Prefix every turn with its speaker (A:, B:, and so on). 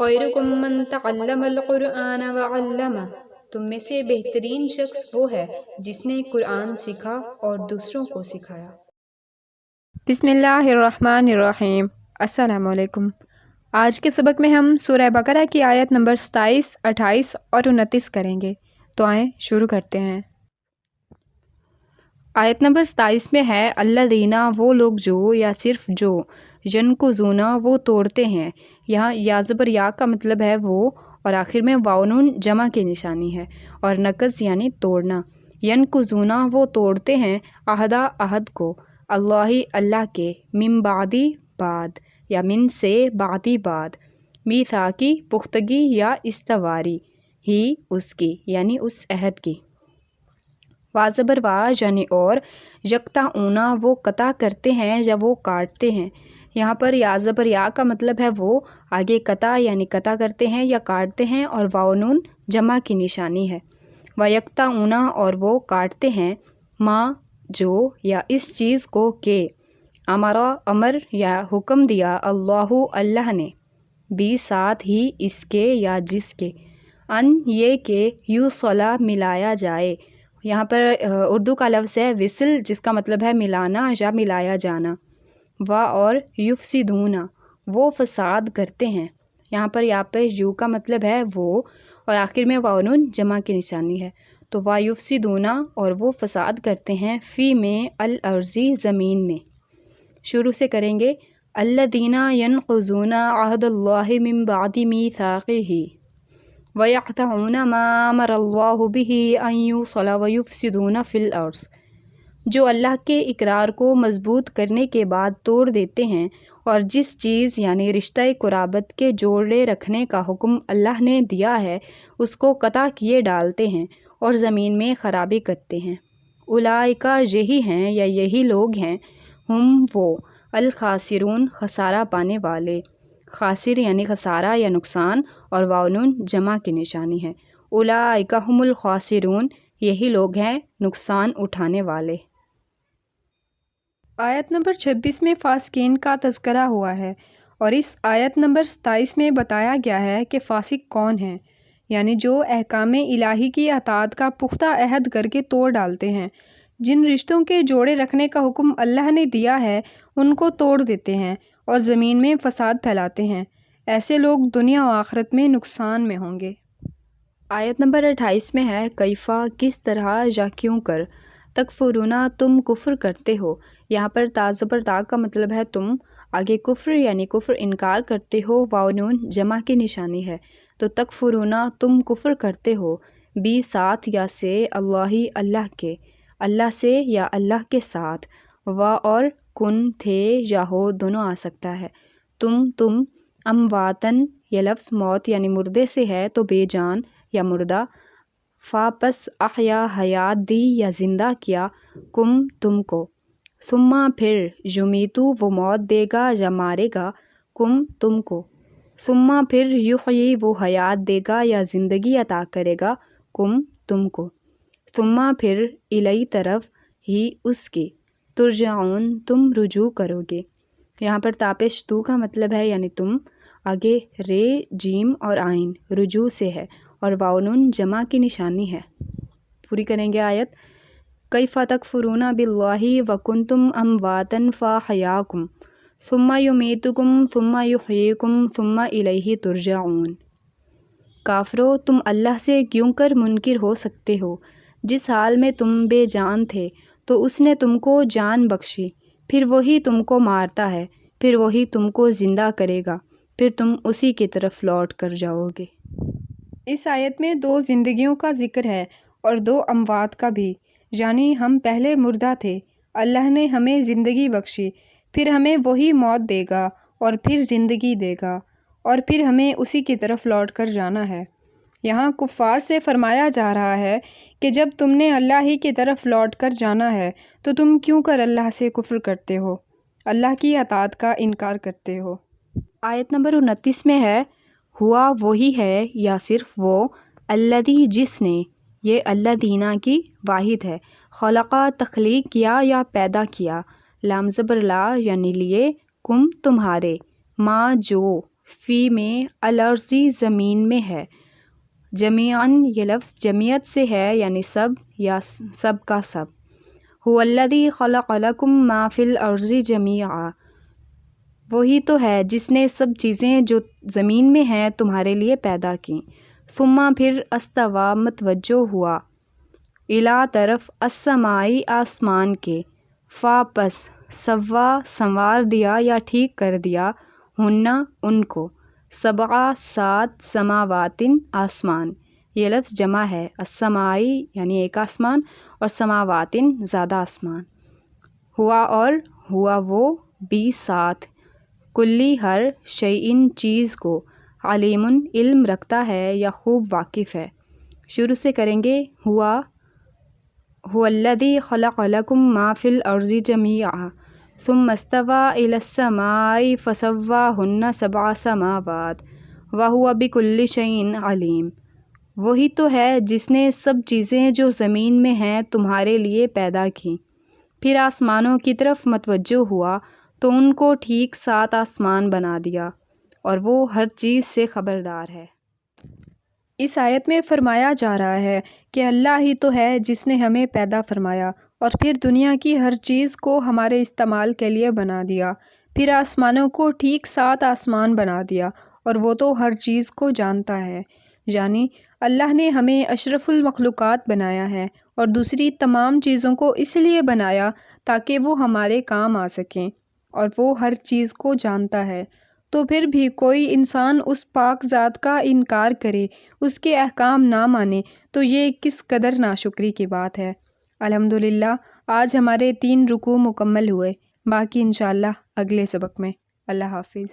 A: خیرکم من تعلم القرآن وعلمہ، تم میں سے بہترین شخص وہ ہے جس نے قرآن سیکھا اور دوسروں کو سکھایا۔
B: بسم اللہ الرحمن الرحیم۔ السلام علیکم۔ آج کے سبق میں ہم سورہ بقرہ کی آیت نمبر 27، 28 اور 29 کریں گے، تو آئیں شروع کرتے ہیں۔ آیت نمبر 27 میں ہے الذین، وہ لوگ جو، یا صرف جو، ینقضون، وہ توڑتے ہیں۔ یہاں یا زبر یا کا مطلب ہے وہ، اور آخر میں واو نون جمع کی نشانی ہے، اور نقض یعنی توڑنا۔ ینقضون، وہ توڑتے ہیں، عہدہ، عہد کو، اللہ کے، من بعدی، بعد، یا من سے، بعدی، بعد، میثاقی، پختگی یا استواری، ہی، اس کی، یعنی اس عہد کی۔ وازبر وا یعنی اور، یقطعون، وہ قطع کرتے ہیں یا وہ کاٹتے ہیں۔ یہاں پر یا زبر یا کا مطلب ہے وہ، آگے قطع یعنی قطع کرتے ہیں یا کاٹتے ہیں، اور واو نون جمع کی نشانی ہے۔ وَيَقْطَعُونَ، اور وہ کاٹتے ہیں، ما، جو، یا اس چیز کو کہ، امر یا حکم دیا، اللہ نے، بھی، ساتھ ہی، اس کے یا جس کے، ان، یہ کہ، یوصلا، ملایا جائے۔ یہاں پر اردو کا لفظ ہے وصل، جس کا مطلب ہے ملانا یا ملایا جانا۔ اور یفسدون، وہ فساد کرتے ہیں۔ یہاں پر یا پیش یو کا مطلب ہے وہ، اور آخر میں واو نون جمع کی نشانی ہے، تو یفسدون، اور وہ فساد کرتے ہیں، فی، میں، الارض، زمین میں۔ شروع سے کریں گے۔ الذین ینقضون عہد اللہ من بعد میثاقہ وَيَقْطَعُونَ مَا أَمَرَ اللَّهُ بِهِ أَن يُوصَلَ وَيُفْسِدُونَ فِي الْأَرْضِ، جو اللہ کے اقرار کو مضبوط کرنے کے بعد توڑ دیتے ہیں، اور جس چیز یعنی رشتہ قرابت کے جوڑے رکھنے کا حکم اللہ نے دیا ہے اس کو قطع کیے ڈالتے ہیں، اور زمین میں خرابی کرتے ہیں۔ اولئک، یہی ہیں یا یہی لوگ ہیں، ہم، وہ، الخاسرون، خسارہ پانے والے۔ خاسر یعنی خسارہ یا نقصان، اور واو نون جمع کی نشانی ہے۔ اولئک هم الخاسرون، یہی لوگ ہیں نقصان اٹھانے والے۔ آیت نمبر 26 میں فاسقین کا تذکرہ ہوا ہے، اور اس آیت نمبر 27 میں بتایا گیا ہے کہ فاسق کون ہیں، یعنی جو احکام الہی کی اطاعت کا پختہ عہد کر کے توڑ ڈالتے ہیں، جن رشتوں کے جوڑے رکھنے کا حکم اللہ نے دیا ہے ان کو توڑ دیتے ہیں، اور زمین میں فساد پھیلاتے ہیں۔ ایسے لوگ دنیا و آخرت میں نقصان میں ہوں گے۔
A: آیت نمبر 28 میں ہے کیفا، کس طرح، یا کیوں کر، تکفرون، تم کفر کرتے ہو۔ یہاں پر تا زبر تا کا مطلب ہے تم، آگے کفر یعنی کفر انکار کرتے ہو، واو نون جمع کی نشانی ہے، تو تکفرون، تم کفر کرتے ہو، بھی، ساتھ، یا سے، اللہ کے، اللہ سے یا اللہ کے ساتھ، اور کن، تھے یا ہو، دونوں آ سکتا ہے، تم، امواتن، یہ لفظ موت یعنی مردے سے ہے تو بے جان یا مردہ، پس، احیا، حیات دی یا زندہ کیا، تم کو، ثم، پھر، یمیتو، وہ موت دے گا یا مارے گا، تم کو، ثم، پھر، یحیی، وہ حیات دے گا یا زندگی عطا کرے گا، تم کو، ثم، پھر، الی، طرف، ہی، اس کی، ترجعون، تم رجوع کرو گے۔ یہاں پر تاپش تو کا مطلب ہے یعنی تم، آگے رے، جیم اور آئین رجوع سے ہے، اور واو نون جمع کی نشانی ہے۔ پوری کریں گے آیت۔ کیف تکفرون باللہ وکنتم امواتا فاحیاکم ثم یمیتکم ثم یحییکم ثم الیہ ترجعون۔ کافرو، تم اللہ سے کیوں کر منکر ہو سکتے ہو، جس حال میں تم بے جان تھے تو اس نے تم کو جان بخشی، پھر وہی تم کو مارتا ہے، پھر وہی تم کو زندہ کرے گا، پھر تم اسی کی طرف لوٹ کر جاؤ گے۔
B: اس آیت میں 2 زندگیوں کا ذکر ہے اور 2 اموات کا بھی، یعنی ہم پہلے مردہ تھے، اللہ نے ہمیں زندگی بخشی، پھر ہمیں وہی موت دے گا اور پھر زندگی دے گا، اور پھر ہمیں اسی کی طرف لوٹ کر جانا ہے۔ یہاں کفار سے فرمایا جا رہا ہے کہ جب تم نے اللہ ہی کی طرف لوٹ کر جانا ہے تو تم کیوں کر اللہ سے کفر کرتے ہو، اللہ کی اطاعت کا انکار کرتے ہو۔
A: آیت نمبر 29 میں ہے ہوا، وہی ہے، یا صرف وہ، الذی، جس نے، یہ الذین کی واحد ہے، خلقہ، تخلیق کیا یا پیدا کیا، لام زبر لا یعنی لیے، تمہارے، ما، جو، فی میں الارضی زمین میں ہے، جمیعاً یہ لفظ جمعیت سے ہے یعنی سب یا سب کا سب۔ هو الذی خلق لکم ما فی الارض جمیعا، وہی تو ہے جس نے سب چیزیں جو زمین میں ہیں تمہارے لیے پیدا کی۔ ثم پھر استویٰ متوجہ ہوا، الی طرف السمائی آسمان کے، فا پس سوا سنوار دیا یا ٹھیک کر دیا، ہننا ان کو، سبع سات سماواتن آسمان، یہ لفظ جمع ہے، السمائی یعنی ایک آسمان اور سماواتن زیادہ آسمان، ہوا اور ہوا وہ بھی ساتھ، کلی ہر شیئن چیز کو، علیم علم رکھتا ہے یا خوب واقف ہے۔ شروع سے کریں گے، ہوا هو الذی خلق لکم ما فی الارض جمیعا ثم استویٰ الی السماء فسواہن سبع سماوات وہو بکل شیء علیم، وہی تو ہے جس نے سب چیزیں جو زمین میں ہیں تمہارے لیے پیدا کی، پھر آسمانوں کی طرف متوجہ ہوا تو ان کو ٹھیک 7 آسمان بنا دیا، اور وہ ہر چیز سے خبردار ہے۔
B: اس آیت میں فرمایا جا رہا ہے کہ اللہ ہی تو ہے جس نے ہمیں پیدا فرمایا اور پھر دنیا کی ہر چیز کو ہمارے استعمال کے لیے بنا دیا، پھر آسمانوں کو ٹھیک 7 آسمان بنا دیا، اور وہ تو ہر چیز کو جانتا ہے، یعنی اللہ نے ہمیں اشرف المخلوقات بنایا ہے اور دوسری تمام چیزوں کو اس لیے بنایا تاکہ وہ ہمارے کام آ سکیں، اور وہ ہر چیز کو جانتا ہے۔ تو پھر بھی کوئی انسان اس پاک ذات کا انکار کرے، اس کے احکام نہ مانے، تو یہ کس قدر ناشکری کی بات ہے۔ الحمدللہ آج ہمارے 3 رکوع مکمل ہوئے، باقی انشاءاللہ اگلے سبق میں۔ اللہ حافظ۔